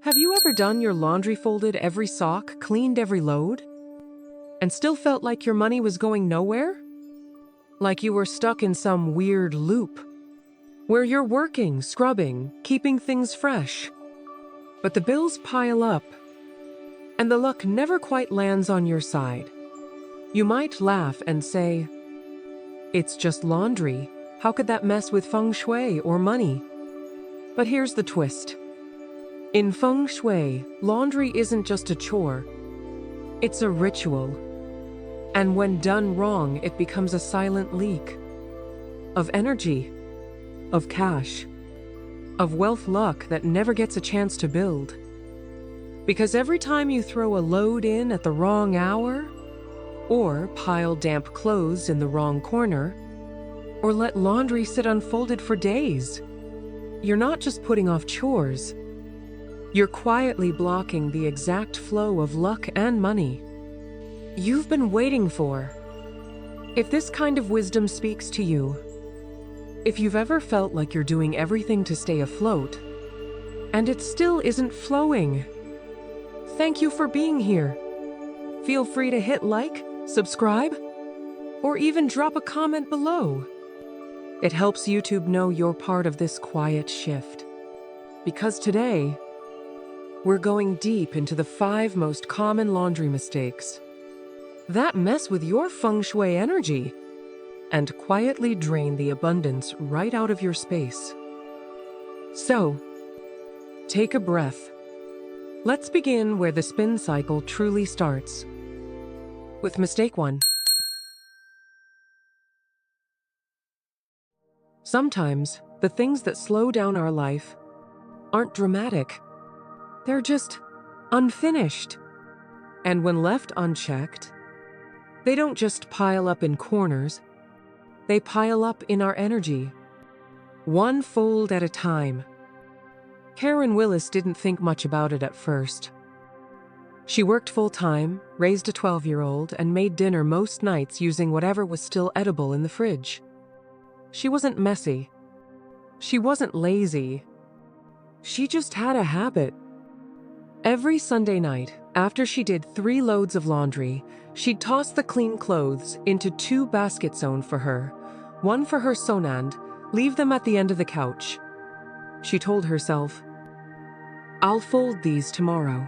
Have you ever done your laundry, folded every sock, cleaned every load, and still felt like your money was going nowhere? Like you were stuck in some weird loop where you're working, scrubbing, keeping things fresh, but the bills pile up and the luck never quite lands on your side. You might laugh and say, "It's just laundry. How could that mess with Feng Shui or money?" But here's the twist. In Feng Shui, laundry isn't just a chore. It's a ritual. And when done wrong, it becomes a silent leak of energy, of cash, of wealth luck that never gets a chance to build. Because every time you throw a load in at the wrong hour, or pile damp clothes in the wrong corner, or let laundry sit unfolded for days, you're not just putting off chores. You're quietly blocking the exact flow of luck and money you've been waiting for. If this kind of wisdom speaks to you, if you've ever felt like you're doing everything to stay afloat, and it still isn't flowing, thank you for being here. Feel free to hit like, subscribe, or even drop a comment below. It helps YouTube know you're part of this quiet shift. Because today, we're going deep into the 5 most common laundry mistakes that mess with your Feng Shui energy and quietly drain the abundance right out of your space. So, take a breath. Let's begin where the spin cycle truly starts, with mistake 1. Sometimes, the things that slow down our life aren't dramatic. They're just unfinished. And when left unchecked, they don't just pile up in corners, they pile up in our energy, one fold at a time. Karen Willis didn't think much about it at first. She worked full-time, raised a 12-year-old, and made dinner most nights using whatever was still edible in the fridge. She wasn't messy. She wasn't lazy. She just had a habit. Every Sunday night, after she did 3 loads of laundry, she'd toss the clean clothes into 2 baskets owned for her, one for her sonand, leave them at the end of the couch. She told herself, "I'll fold these tomorrow."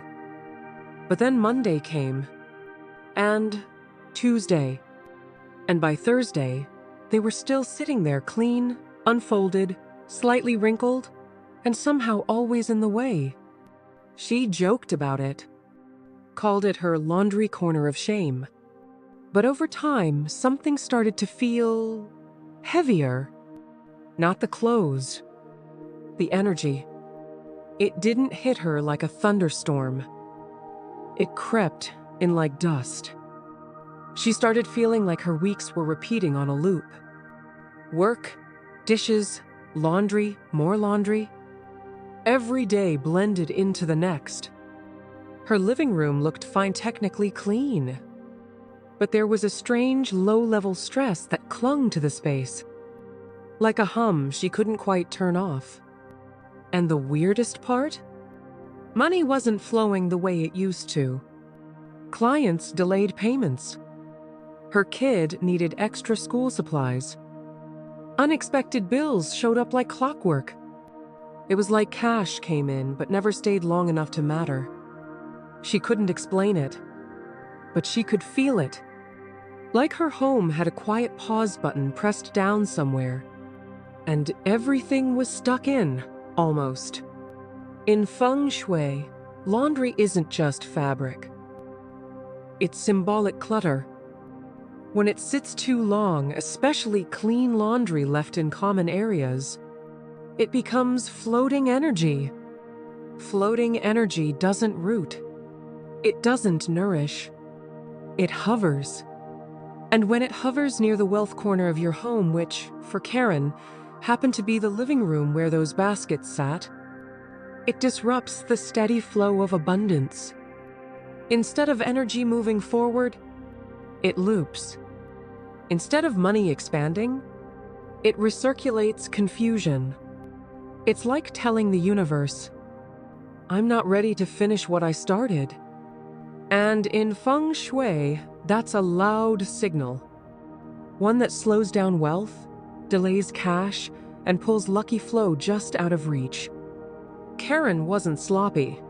But then Monday came, and Tuesday, and by Thursday, they were still sitting there clean, unfolded, slightly wrinkled, and somehow always in the way. She joked about it, called it her laundry corner of shame. But over time, something started to feel heavier. Not the clothes, the energy. It didn't hit her like a thunderstorm. It crept in like dust. She started feeling like her weeks were repeating on a loop. Work, dishes, laundry, more laundry. Every day blended into the next. Her living room looked fine, technically clean. But there was a strange, low-level stress that clung to the space. Like a hum she couldn't quite turn off. And the weirdest part? Money wasn't flowing the way it used to. Clients delayed payments. Her kid needed extra school supplies. Unexpected bills showed up like clockwork. It was like cash came in but never stayed long enough to matter. She couldn't explain it, but she could feel it. Like her home had a quiet pause button pressed down somewhere, and everything was stuck in, almost. In Feng Shui, laundry isn't just fabric. It's symbolic clutter. When it sits too long, especially clean laundry left in common areas, it becomes floating energy. Floating energy doesn't root. It doesn't nourish. It hovers. And when it hovers near the wealth corner of your home, which, for Karen, happened to be the living room where those baskets sat, it disrupts the steady flow of abundance. Instead of energy moving forward, it loops. Instead of money expanding, it recirculates confusion. It's like telling the universe, I'm not ready to finish what I started. And in Feng Shui, that's a loud signal. One that slows down wealth, delays cash, and pulls lucky flow just out of reach. Karen wasn't sloppy.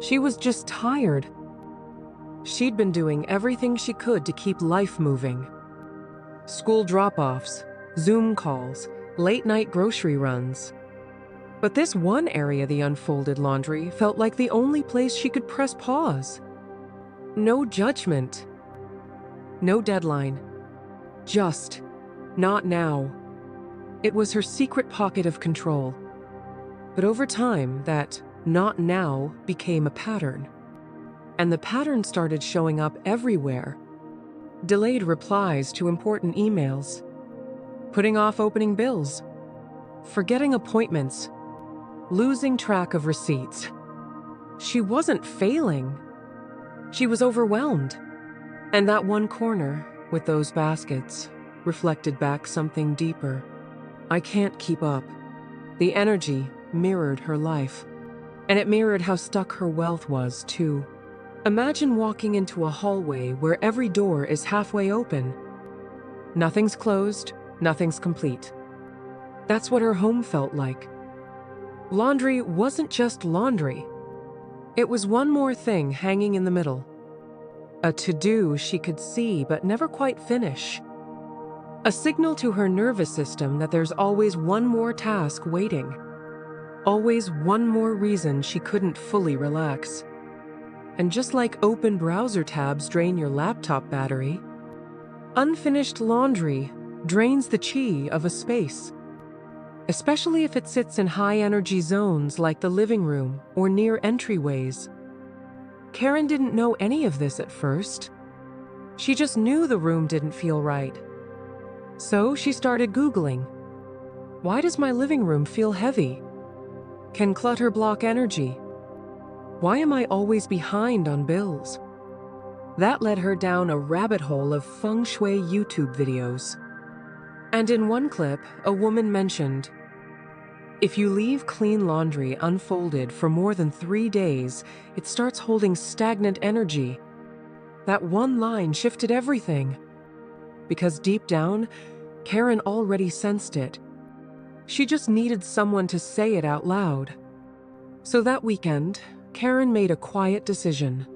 She was just tired. She'd been doing everything she could to keep life moving. School drop-offs, Zoom calls, late-night grocery runs. But this one area of the unfolded laundry felt like the only place she could press pause. No judgment. No deadline. Just, not now. It was her secret pocket of control. But over time, that not now became a pattern. And the pattern started showing up everywhere. Delayed replies to important emails. Putting off opening bills. Forgetting appointments. Losing track of receipts. She wasn't failing. She was overwhelmed. And that one corner, with those baskets, reflected back something deeper. I can't keep up. The energy mirrored her life. And it mirrored how stuck her wealth was, too. Imagine walking into a hallway where every door is halfway open. Nothing's closed, nothing's complete. That's what her home felt like. Laundry wasn't just laundry. It was one more thing hanging in the middle. A to-do she could see but never quite finish. A signal to her nervous system that there's always one more task waiting. Always one more reason she couldn't fully relax. And just like open browser tabs drain your laptop battery, unfinished laundry drains the chi of a space. Especially if it sits in high-energy zones like the living room or near entryways. Karen didn't know any of this at first. She just knew the room didn't feel right. So she started Googling. Why does my living room feel heavy? Can clutter block energy? Why am I always behind on bills? That led her down a rabbit hole of Feng Shui YouTube videos. And in one clip, a woman mentioned, if you leave clean laundry unfolded for more than 3 days, it starts holding stagnant energy. That one line shifted everything. Because deep down, Karen already sensed it. She just needed someone to say it out loud. So that weekend, Karen made a quiet decision.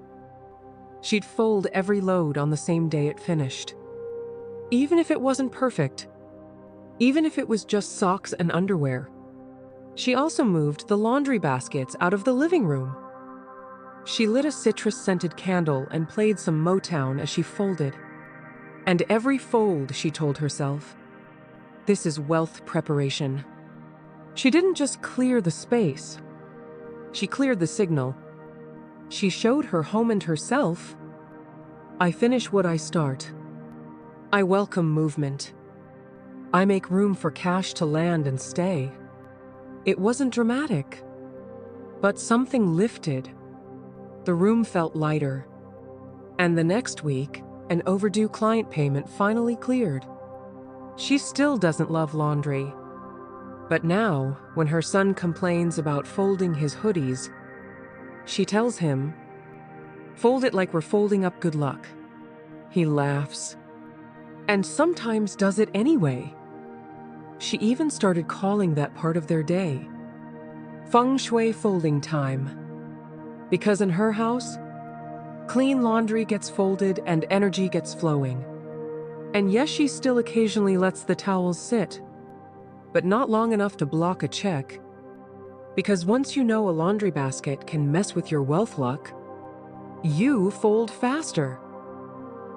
She'd fold every load on the same day it finished. Even if it wasn't perfect. Even if it was just socks and underwear. She also moved the laundry baskets out of the living room. She lit a citrus-scented candle and played some Motown as she folded. And every fold, she told herself, this is wealth preparation. She didn't just clear the space. She cleared the signal. She showed her home and herself, I finish what I start. I welcome movement. I make room for cash to land and stay. It wasn't dramatic, but something lifted. The room felt lighter. And the next week, an overdue client payment finally cleared. She still doesn't love laundry. But now, when her son complains about folding his hoodies, she tells him, fold it like we're folding up good luck. He laughs, and sometimes does it anyway. She even started calling that part of their day Feng Shui folding time. Because in her house, clean laundry gets folded and energy gets flowing. And yes, she still occasionally lets the towels sit, but not long enough to block a check. Because once you know a laundry basket can mess with your wealth luck, you fold faster.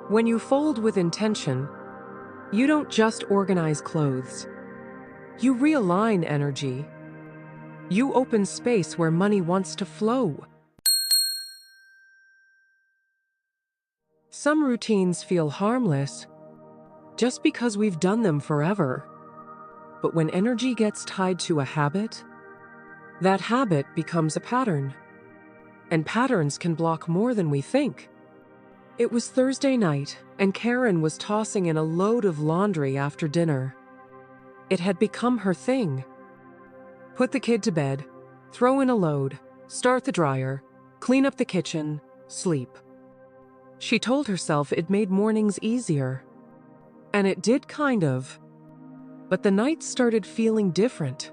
When you fold with intention, you don't just organize clothes. You realign energy. You open space where money wants to flow. Some routines feel harmless just because we've done them forever. But when energy gets tied to a habit, that habit becomes a pattern. And patterns can block more than we think. It was Thursday night, and Karen was tossing in a load of laundry after dinner. It had become her thing. Put the kid to bed, throw in a load, Start the dryer, clean up the kitchen, sleep. She told herself it made mornings easier. And it did kind of. But the nights started feeling different.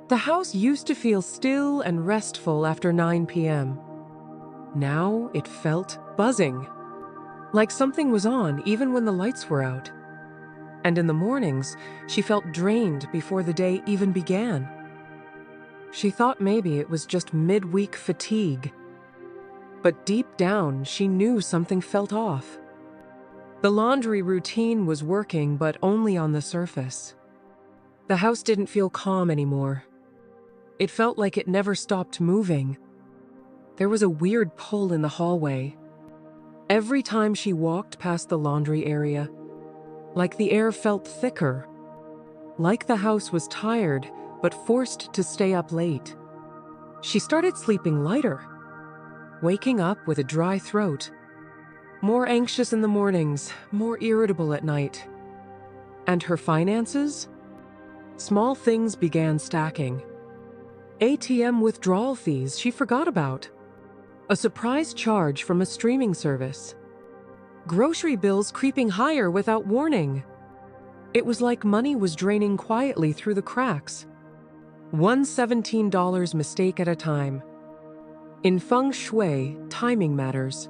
The house used to feel still and restful after 9 p.m. Now it felt buzzing, like something was on even when the lights were out. And in the mornings, she felt drained before the day even began. She thought maybe it was just midweek fatigue. But deep down, she knew something felt off. The laundry routine was working, but only on the surface. The house didn't feel calm anymore. It felt like it never stopped moving. There was a weird pull in the hallway. Every time she walked past the laundry area, like the air felt thicker, like the house was tired, but forced to stay up late. She started sleeping lighter, waking up with a dry throat, more anxious in the mornings, more irritable at night. And her finances? Small things began stacking. ATM withdrawal fees she forgot about. A surprise charge from a streaming service. Grocery bills creeping higher without warning. It was like money was draining quietly through the cracks. One $17 mistake at a time. In Feng Shui, timing matters.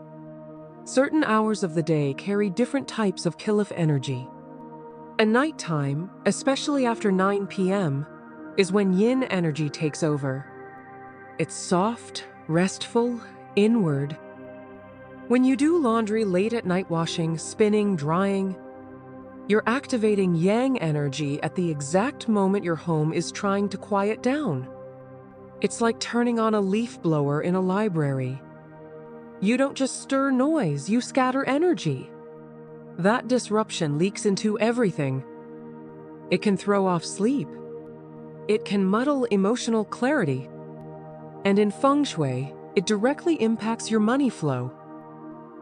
Certain hours of the day carry different types of Kilif energy. And nighttime, especially after 9 p.m., is when yin energy takes over. It's soft, restful, inward. When you do laundry late at night, washing, spinning, drying, you're activating yang energy at the exact moment your home is trying to quiet down. It's like turning on a leaf blower in a library. You don't just stir noise, you scatter energy. That disruption leaks into everything. It can throw off sleep. It can muddle emotional clarity. And in Feng Shui, it directly impacts your money flow.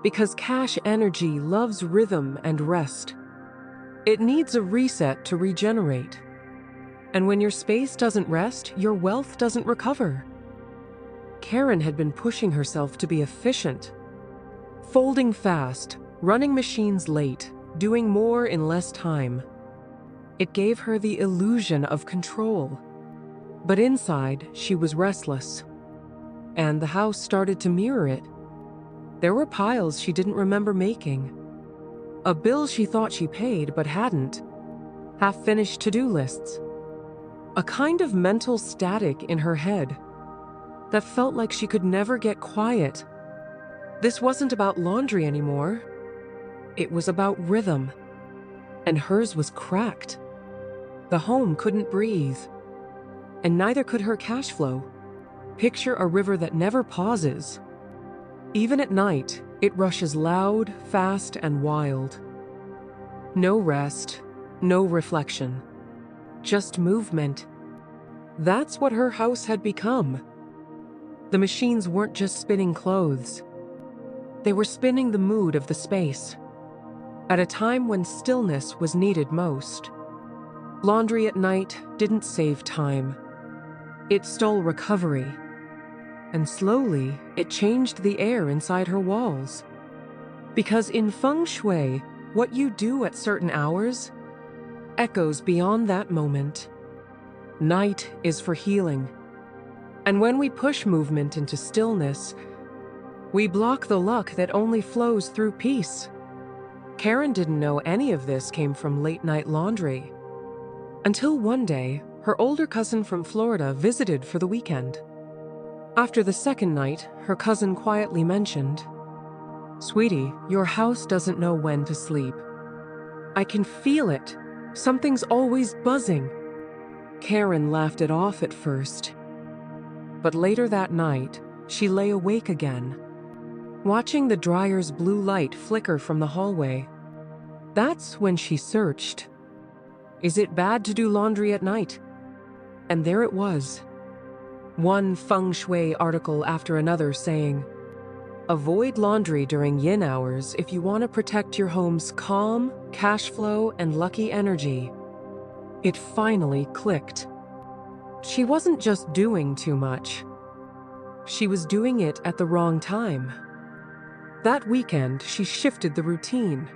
Because cash energy loves rhythm and rest. It needs a reset to regenerate. And when your space doesn't rest, your wealth doesn't recover. Karen had been pushing herself to be efficient. Folding fast, running machines late, doing more in less time. It gave her the illusion of control. But inside, she was restless. And the house started to mirror it. There were piles she didn't remember making. A bill she thought she paid but hadn't. Half-finished to-do lists. A kind of mental static in her head that felt like she could never get quiet. This wasn't about laundry anymore. It was about rhythm. And hers was cracked. The home couldn't breathe. And neither could her cash flow. Picture a river that never pauses. Even at night, it rushes loud, fast, and wild. No rest, no reflection. Just movement. That's what her house had become. The machines weren't just spinning clothes. They were spinning the mood of the space. At a time when stillness was needed most. Laundry at night didn't save time. It stole recovery. And slowly, it changed the air inside her walls. Because in Feng Shui, what you do at certain hours echoes beyond that moment. Night is for healing. And when we push movement into stillness, we block the luck that only flows through peace. Karen didn't know any of this came from late-night laundry. Until one day, her older cousin from Florida visited for the weekend. After the second night, her cousin quietly mentioned, "Sweetie, your house doesn't know when to sleep. I can feel it. Something's always buzzing." Karen laughed it off at first. But later that night, she lay awake again, watching the dryer's blue light flicker from the hallway. That's when she searched. Is it bad to do laundry at night? And there it was. One Feng Shui article after another saying, avoid laundry during yin hours if you want to protect your home's calm, cash flow, and lucky energy. It finally clicked. She wasn't just doing too much. she was doing it at the wrong time. That weekend, she shifted the routine.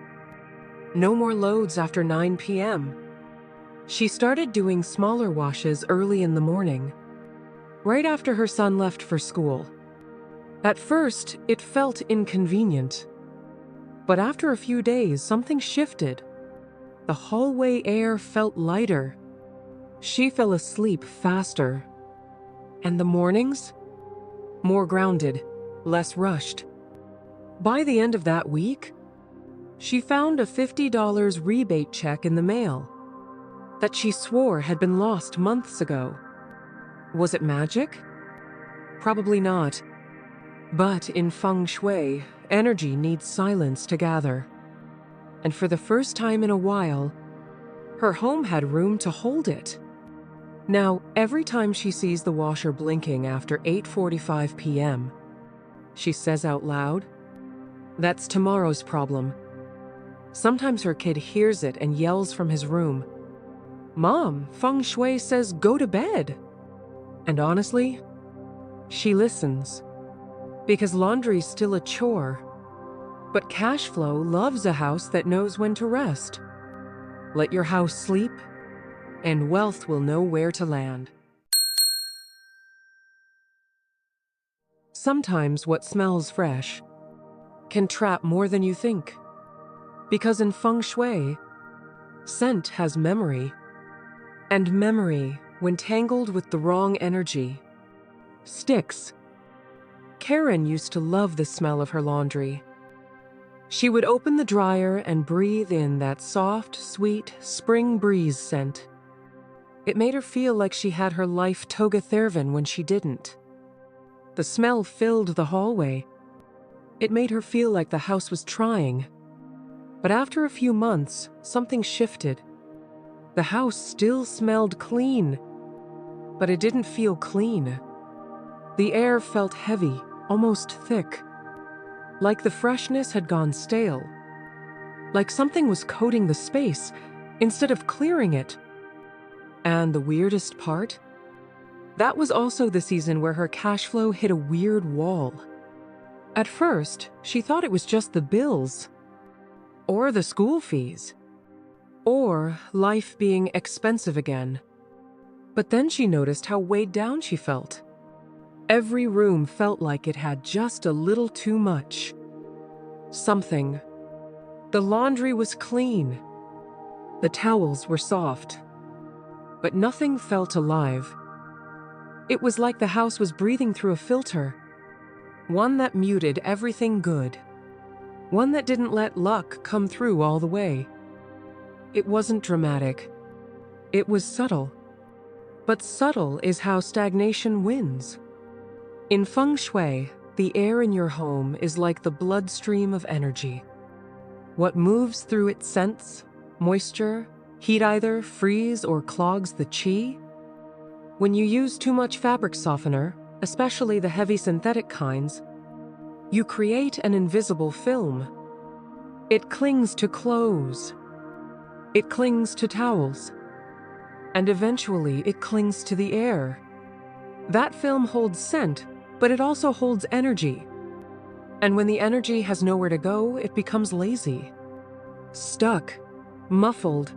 No more loads after 9 p.m. She started doing smaller washes early in the morning, right after her son left for school. At first, it felt inconvenient. But after a few days, something shifted. The hallway air felt lighter. She fell asleep faster. And the mornings? More grounded, less rushed. By the end of that week, she found a $50 rebate check in the mail that she swore had been lost months ago. Was it magic? Probably not. But in Feng Shui, energy needs silence to gather. And for the first time in a while, her home had room to hold it. Now, every time she sees the washer blinking after 8:45 p.m., she says out loud, "That's tomorrow's problem." Sometimes her kid hears it and yells from his room, "Mom, Feng Shui says go to bed." And honestly, she listens. Because laundry's still a chore. But cash flow loves a house that knows when to rest. Let your house sleep, and wealth will know where to land. Sometimes what smells fresh can trap more than you think. Because in Feng Shui, scent has memory. And memory, when tangled with the wrong energy, sticks. Karen used to love the smell of her laundry. She would open the dryer and breathe in that soft, sweet spring breeze scent. It made her feel like she had her life toga thervin when she didn't. The smell filled the hallway. It made her feel like the house was trying. But after a few months, something shifted. The house still smelled clean, but it didn't feel clean. The air felt heavy, almost thick. Like the freshness had gone stale. Like something was coating the space instead of clearing it. And the weirdest part? That was also the season where her cash flow hit a weird wall. At first, she thought it was just the bills, or the school fees, or life being expensive again. But then she noticed how weighed down she felt. Every room felt like it had just a little too much. Something. The laundry was clean. The towels were soft. But nothing felt alive. It was like the house was breathing through a filter. One that muted everything good. One that didn't let luck come through all the way. It wasn't dramatic. It was subtle. But subtle is how stagnation wins. In Feng Shui, the air in your home is like the bloodstream of energy. What moves through it scents, moisture, heat either frees or clogs the qi. When you use too much fabric softener, especially the heavy synthetic kinds, you create an invisible film. It clings to clothes. It clings to towels. And eventually it clings to the air. That film holds scent, but it also holds energy. And when the energy has nowhere to go, it becomes lazy, stuck, muffled,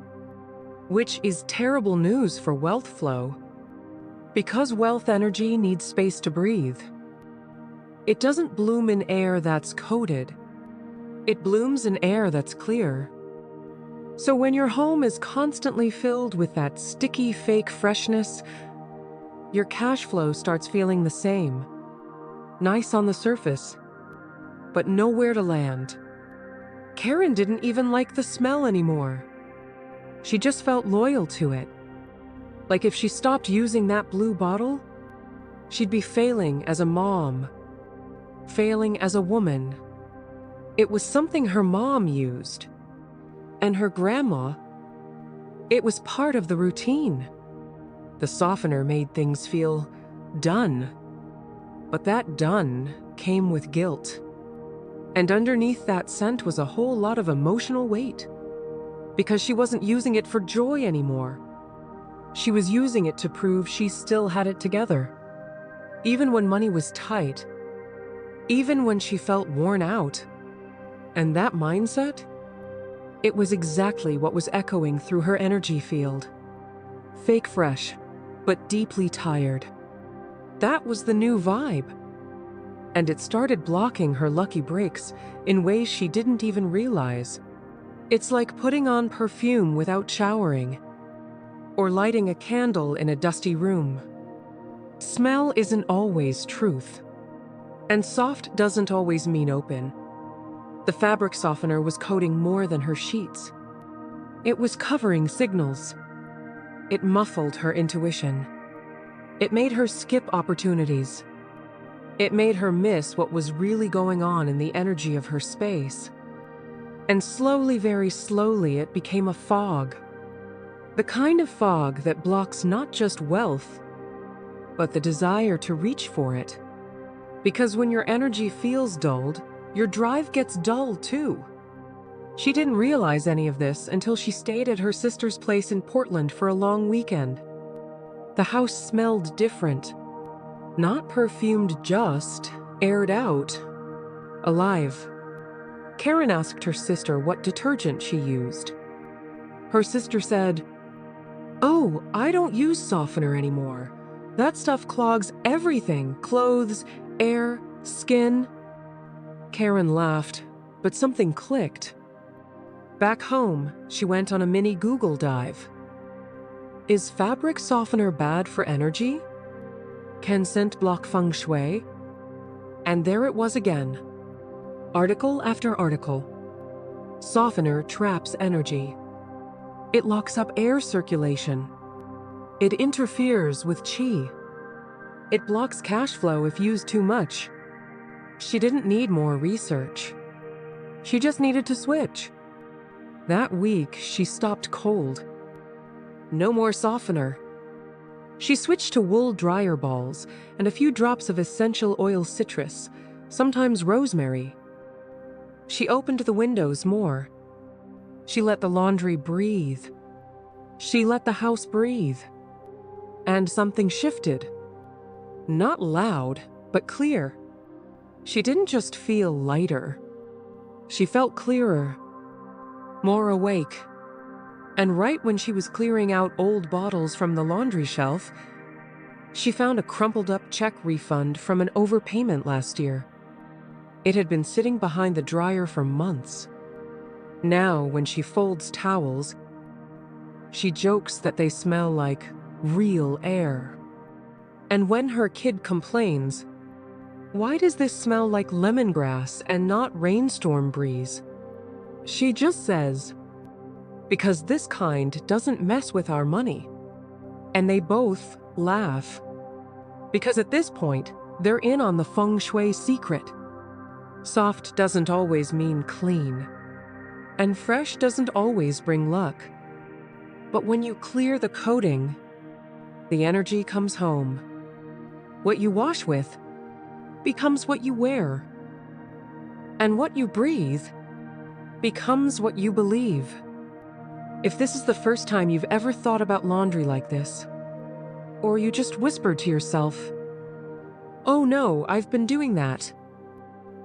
which is terrible news for wealth flow. Because wealth energy needs space to breathe. It doesn't bloom in air that's coated. It blooms in air that's clear. So when your home is constantly filled with that sticky fake freshness, your cash flow starts feeling the same. Nice on the surface, but nowhere to land. Karen didn't even like the smell anymore. She just felt loyal to it. Like if she stopped using that blue bottle, she'd be failing as a mom, failing as a woman. It was something her mom used. And her grandma. It was part of the routine. The softener made things feel done. But that done came with guilt. And underneath that scent was a whole lot of emotional weight. Because she wasn't using it for joy anymore. She was using it to prove she still had it together. even when money was tight, even when she felt worn out. And that mindset? It was exactly what was echoing through her energy field. Fake fresh, but deeply tired. That was the new vibe. And it started blocking her lucky breaks in ways she didn't even realize. It's like putting on perfume without showering, or lighting a candle in a dusty room. Smell isn't always truth, and soft doesn't always mean open. The fabric softener was coating more than her sheets. It was covering signals. It muffled her intuition. It made her skip opportunities. It made her miss what was really going on in the energy of her space. And slowly, very slowly, it became a fog. The kind of fog that blocks not just wealth, but the desire to reach for it. Because when your energy feels dulled, your drive gets dull too. She didn't realize any of this until she stayed at her sister's place in Portland for a long weekend. The house smelled different. Not perfumed, just aired out. Alive. Karen asked her sister what detergent she used. Her sister said, "Oh, I don't use softener anymore. That stuff clogs everything, clothes, air, skin." Karen laughed, but something clicked. Back home, she went on a mini Google dive. Is fabric softener bad for energy? Can scent block Feng Shui? And there it was again. Article after article. Softener traps energy. It locks up air circulation. It interferes with qi. It blocks cash flow if used too much. She didn't need more research. She just needed to switch. That week, she stopped cold. No more softener. She switched to wool dryer balls and a few drops of essential oil citrus, sometimes rosemary. She opened the windows more. She let the laundry breathe. She let the house breathe. And something shifted. Not loud, but clear. She didn't just feel lighter. She felt clearer, more awake. And right when she was clearing out old bottles from the laundry shelf, she found a crumpled up check refund from an overpayment last year. It had been sitting behind the dryer for months. Now, when she folds towels, she jokes that they smell like real air. And when her kid complains, "Why does this smell like lemongrass and not rainstorm breeze?" she just says, "Because this kind doesn't mess with our money." And they both laugh. Because at this point, they're in on the Feng Shui secret. Soft doesn't always mean clean. And fresh doesn't always bring luck. But when you clear the coating, the energy comes home. What you wash with becomes what you wear. And what you breathe becomes what you believe. If this is the first time you've ever thought about laundry like this, or you just whispered to yourself, "Oh no, I've been doing that,"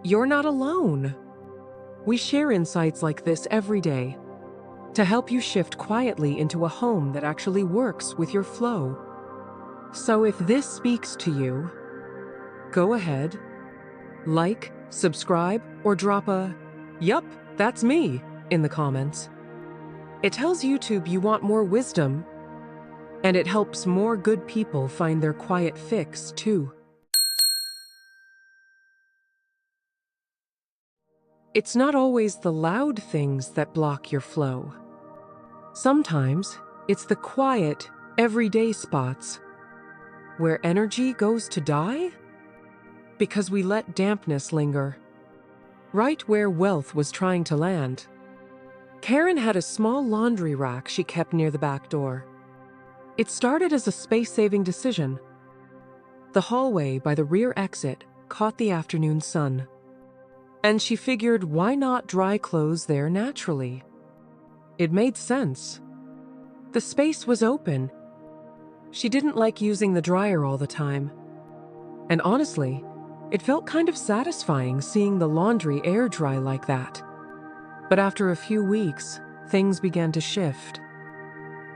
you're not alone. We share insights like this every day to help you shift quietly into a home that actually works with your flow. So if this speaks to you, go ahead, like, subscribe, or drop a "Yup, that's me" in the comments. It tells YouTube you want more wisdom, and it helps more good people find their quiet fix too. It's not always the loud things that block your flow. Sometimes it's the quiet, everyday spots where energy goes to die because we let dampness linger, right where wealth was trying to land. Karen had a small laundry rack she kept near the back door. It started as a space-saving decision. The hallway by the rear exit caught the afternoon sun, and she figured, why not dry clothes there naturally? It made sense. The space was open. She didn't like using the dryer all the time, And honestly, it felt kind of satisfying seeing the laundry air dry like that. But after a few weeks, things began to shift.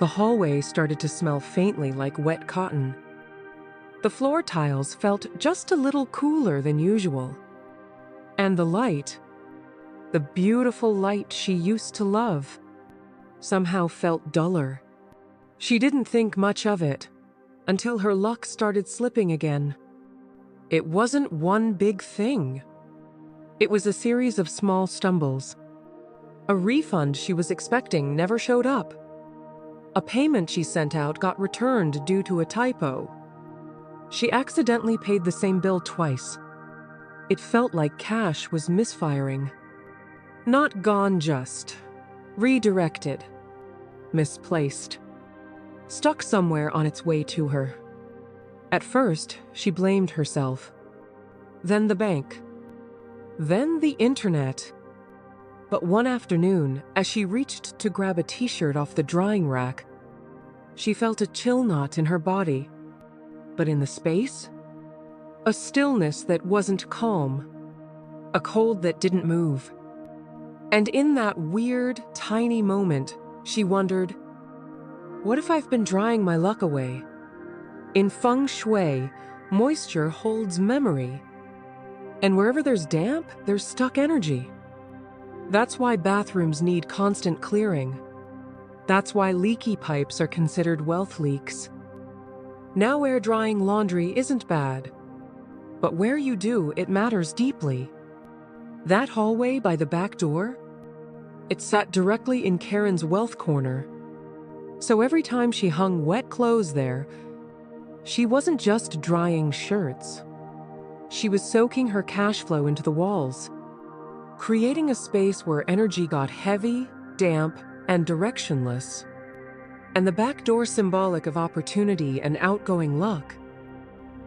The hallway started to smell faintly like wet cotton. The floor tiles felt just a little cooler than usual. And the light, the beautiful light she used to love, somehow felt duller. She didn't think much of it until her luck started slipping again. It wasn't one big thing. It was a series of small stumbles. A refund she was expecting never showed up. A payment she sent out got returned due to a typo. She accidentally paid the same bill twice. It felt like cash was misfiring. Not gone just. Redirected. Misplaced. Stuck somewhere on its way to her. At first, she blamed herself. Then the bank. Then the internet. But one afternoon, as she reached to grab a t-shirt off the drying rack, she felt a chill knot in her body. But in the space, a stillness that wasn't calm, a cold that didn't move. And in that weird, tiny moment, she wondered, what if I've been drying my luck away? In Feng Shui, moisture holds memory. And wherever there's damp, there's stuck energy. That's why bathrooms need constant clearing. That's why leaky pipes are considered wealth leaks. Now air drying laundry isn't bad. But where you do, it matters deeply. That hallway by the back door? It sat directly in Karen's wealth corner. So every time she hung wet clothes there, she wasn't just drying shirts. She was soaking her cash flow into the walls, creating a space where energy got heavy, damp, and directionless. And the back door, symbolic of opportunity and outgoing luck,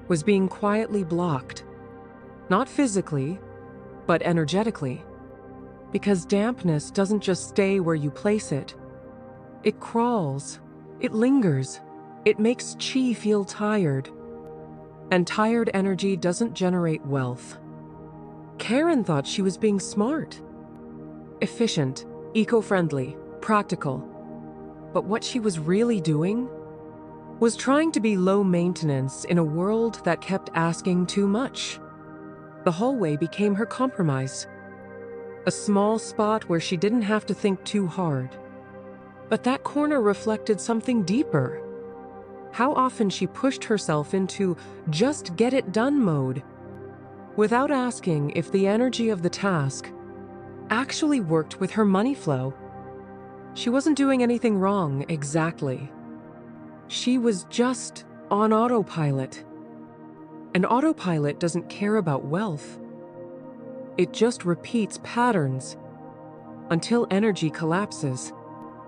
was being quietly blocked. Not physically, but energetically. Because dampness doesn't just stay where you place it. It crawls, it lingers, it makes chi feel tired. And tired energy doesn't generate wealth. Karen thought she was being smart, efficient, eco-friendly, practical. But what she was really doing was trying to be low maintenance in a world that kept asking too much. The hallway became her compromise. A small spot where she didn't have to think too hard. But that corner reflected something deeper. How often she pushed herself into just get it done mode, without asking if the energy of the task actually worked with her money flow. She wasn't doing anything wrong, exactly. She was just on autopilot. And autopilot doesn't care about wealth. It just repeats patterns until energy collapses.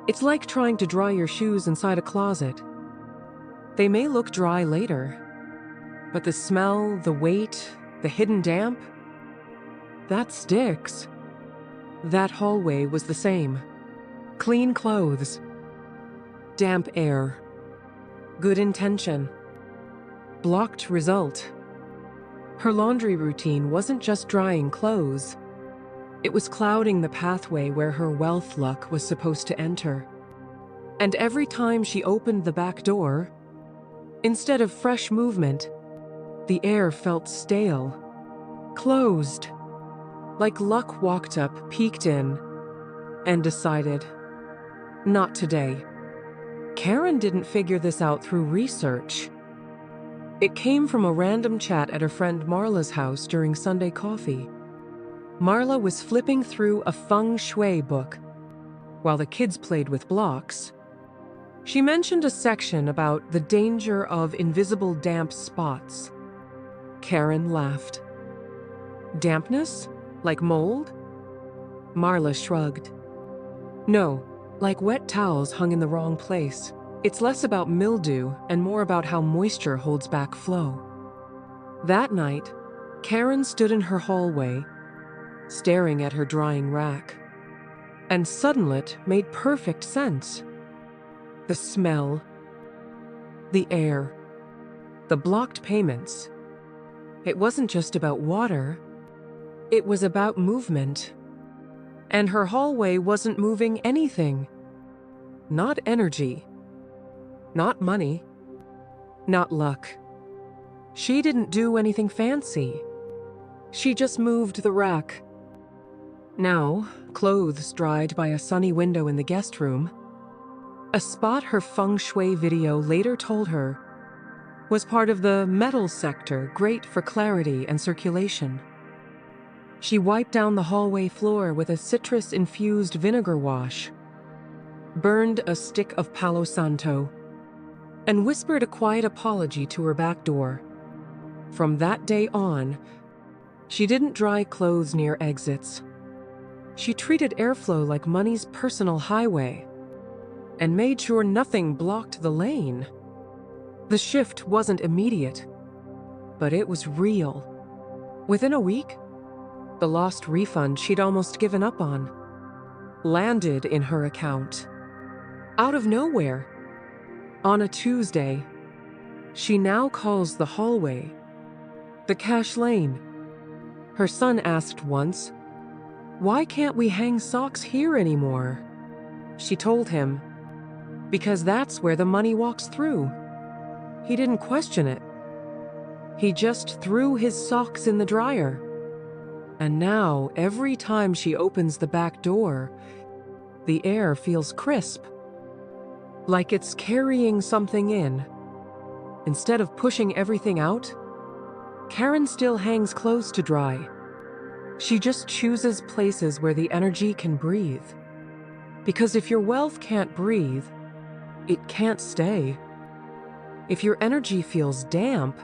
It's like trying to dry your shoes inside a closet. They may look dry later, but the smell, the weight, the hidden damp, that sticks. That hallway was the same. Clean clothes, damp air, good intention, blocked result. Her laundry routine wasn't just drying clothes. It was clouding the pathway where her wealth luck was supposed to enter. And every time she opened the back door, instead of fresh movement, the air felt stale, closed, like luck walked up, peeked in, and decided, not today. Karen didn't figure this out through research. It came from a random chat at her friend Marla's house during Sunday coffee. Marla was flipping through a Feng Shui book while the kids played with blocks. She mentioned a section about the danger of invisible damp spots. Karen laughed. Dampness? Like mold? Marla shrugged. No, like wet towels hung in the wrong place. It's less about mildew and more about how moisture holds back flow. That night, Karen stood in her hallway, staring at her drying rack. And suddenly it made perfect sense. The smell, the air, the blocked payments. It wasn't just about water, it was about movement. And her hallway wasn't moving anything. Not energy, not money, not luck. She didn't do anything fancy. She just moved the rack. Now, clothes dried by a sunny window in the guest room, a spot her Feng Shui video later told her was part of the metal sector, great for clarity and circulation. She wiped down the hallway floor with a citrus-infused vinegar wash, burned a stick of Palo Santo, and whispered a quiet apology to her back door. From that day on, she didn't dry clothes near exits. She treated airflow like money's personal highway and made sure nothing blocked the lane. The shift wasn't immediate, but it was real. Within a week, the lost refund she'd almost given up on landed in her account. Out of nowhere, on a Tuesday, she now calls the hallway the cash lane. Her son asked once, "Why can't we hang socks here anymore?" She told him, "Because that's where the money walks through." He didn't question it. He just threw his socks in the dryer. And now, every time she opens the back door, the air feels crisp, like it's carrying something in. Instead of pushing everything out, Karen still hangs clothes to dry. She just chooses places where the energy can breathe. Because if your wealth can't breathe, it can't stay. If your energy feels damp,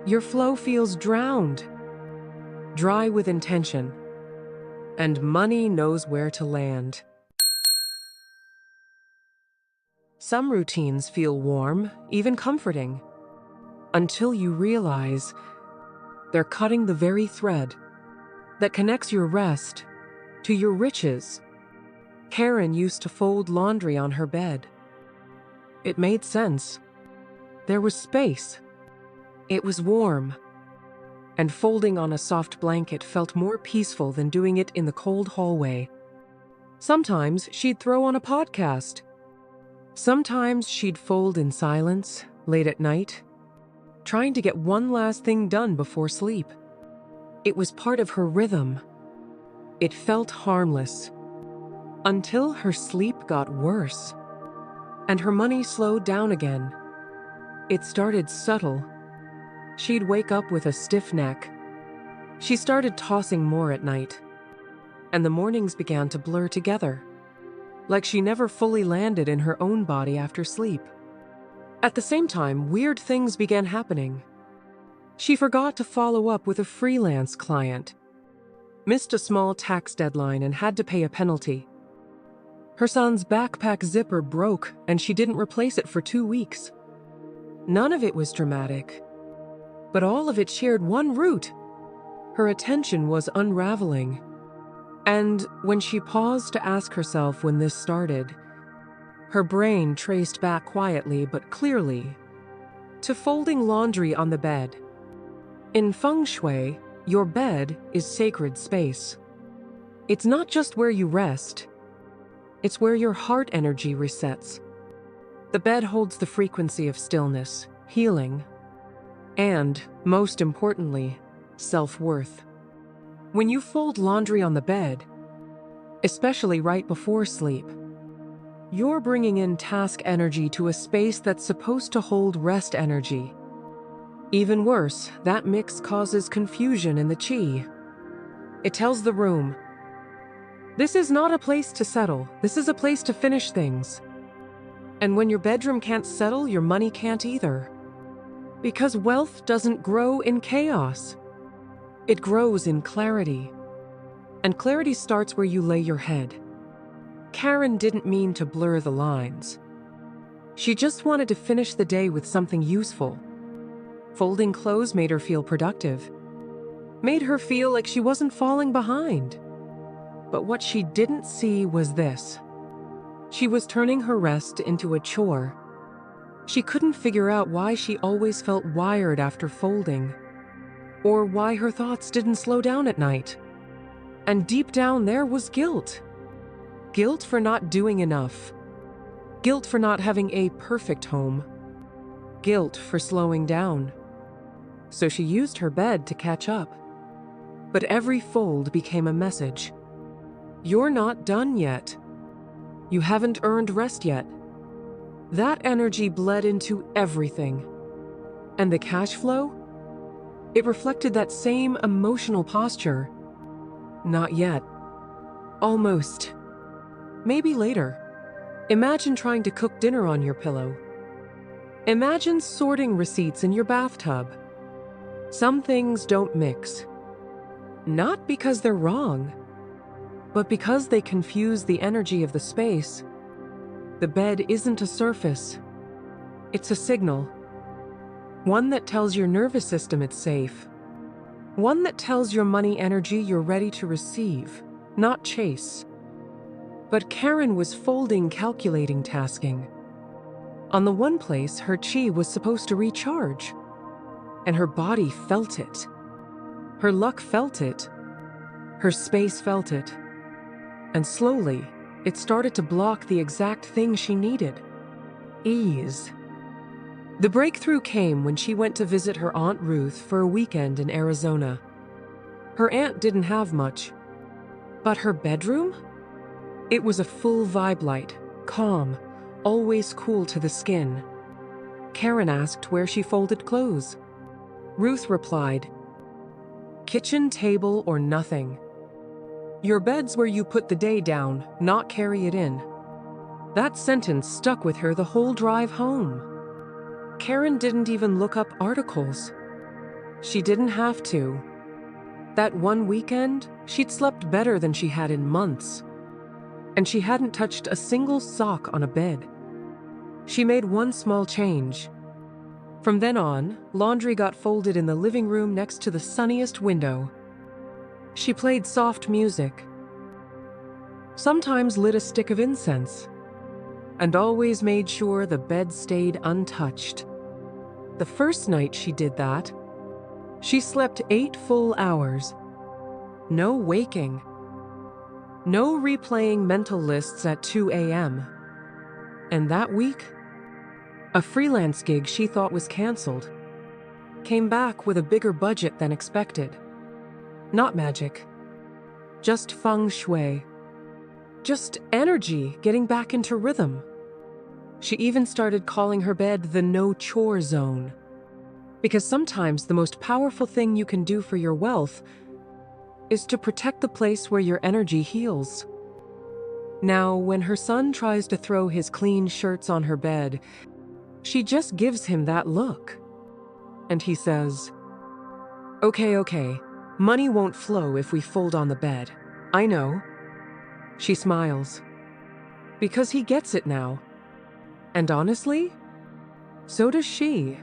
your flow feels drowned. Dry with intention, and money knows where to land. Some routines feel warm, even comforting, until you realize they're cutting the very thread that connects your rest to your riches. Karen used to fold laundry on her bed. It made sense. There was space. It was warm. And folding on a soft blanket felt more peaceful than doing it in the cold hallway. Sometimes she'd throw on a podcast. Sometimes she'd fold in silence, late at night, trying to get one last thing done before sleep. It was part of her rhythm. It felt harmless, until her sleep got worse, and her money slowed down again. It started subtle. She'd wake up with a stiff neck. She started tossing more at night, and the mornings began to blur together, like she never fully landed in her own body after sleep. At the same time, weird things began happening. She forgot to follow up with a freelance client, missed a small tax deadline, and had to pay a penalty. Her son's backpack zipper broke, and she didn't replace it for 2 weeks. None of it was dramatic, but all of it shared one root. Her attention was unraveling. And when she paused to ask herself when this started, her brain traced back quietly but clearly to folding laundry on the bed. In Feng Shui, your bed is sacred space. It's not just where you rest, it's where your heart energy resets. The bed holds the frequency of stillness, healing, and, most importantly, self-worth. When you fold laundry on the bed, especially right before sleep, you're bringing in task energy to a space that's supposed to hold rest energy. Even worse, that mix causes confusion in the chi. It tells the room, this is not a place to settle, this is a place to finish things. And when your bedroom can't settle, your money can't either. Because wealth doesn't grow in chaos. It grows in clarity. And clarity starts where you lay your head. Karen didn't mean to blur the lines. She just wanted to finish the day with something useful. Folding clothes made her feel productive, made her feel like she wasn't falling behind. But what she didn't see was this. She was turning her rest into a chore. She couldn't figure out why she always felt wired after folding. or why her thoughts didn't slow down at night. And deep down there was guilt. Guilt for not doing enough. Guilt for not having a perfect home. Guilt for slowing down. So she used her bed to catch up. But every fold became a message. You're not done yet. You haven't earned rest yet. That energy bled into everything. And the cash flow? It reflected that same emotional posture. Not yet. Almost. Maybe later. Imagine trying to cook dinner on your pillow. Imagine sorting receipts in your bathtub. Some things don't mix. Not because they're wrong, but because they confuse the energy of the space. The bed isn't a surface. It's a signal. One that tells your nervous system it's safe. One that tells your money energy you're ready to receive, not chase. But Karen was folding, calculating, tasking. On the one place, her chi was supposed to recharge. And her body felt it. Her luck felt it. Her space felt it. And slowly, it started to block the exact thing she needed. Ease. The breakthrough came when she went to visit her Aunt Ruth for a weekend in Arizona. Her aunt didn't have much. But her bedroom? It was a full vibe light, calm, always cool to the skin. Karen asked where she folded clothes. Ruth replied, "Kitchen table or nothing. Your bed's where you put the day down, not carry it in." That sentence stuck with her the whole drive home. Karen didn't even look up articles. She didn't have to. That one weekend, she'd slept better than she had in months. And she hadn't touched a single sock on a bed. She made one small change. From then on, laundry got folded in the living room next to the sunniest window. She played soft music, sometimes lit a stick of incense, and always made sure the bed stayed untouched. The first night she did that, she slept 8 full hours. No waking. No replaying mental lists at 2 a.m. And that week, a freelance gig she thought was canceled came back with a bigger budget than expected. Not magic. Just Feng Shui. Just energy getting back into rhythm. She even started calling her bed the no-chore zone. Because sometimes the most powerful thing you can do for your wealth is to protect the place where your energy heals. Now, when her son tries to throw his clean shirts on her bed, she just gives him that look. And he says, Okay, money won't flow if we fold on the bed. I know. She smiles. Because he gets it now. And honestly, so does she.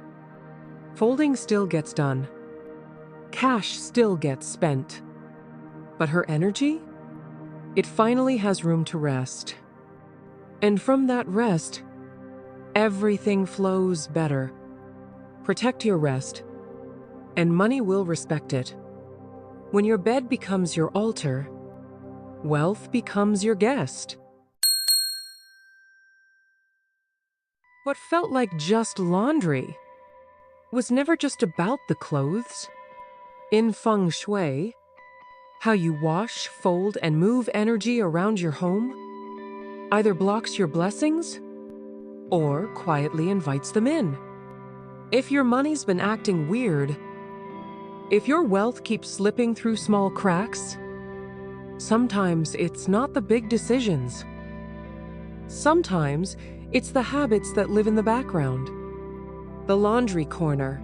Folding still gets done. Cash still gets spent. But her energy? It finally has room to rest. And from that rest, everything flows better. Protect your rest, and money will respect it. When your bed becomes your altar, wealth becomes your guest. What felt like just laundry was never just about the clothes. In Feng Shui, how you wash, fold, and move energy around your home either blocks your blessings or quietly invites them in. If your money's been acting weird, if your wealth keeps slipping through small cracks, sometimes it's not the big decisions. Sometimes it's the habits that live in the background. The laundry corner,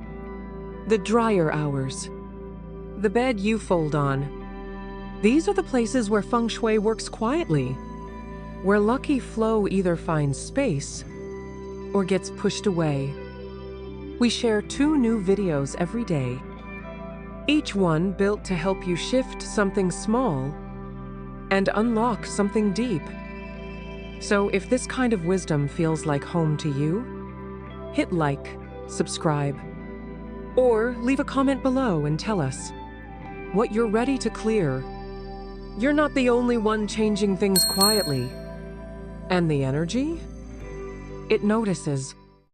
the dryer hours, the bed you fold on. These are the places where Feng Shui works quietly, where lucky flow either finds space or gets pushed away. We share 2 new videos every day, each one built to help you shift something small and unlock something deep. So if this kind of wisdom feels like home to you, hit like, subscribe, Or leave a comment below and tell us what you're ready to clear. You're not the only one changing things quietly. And the energy? It notices.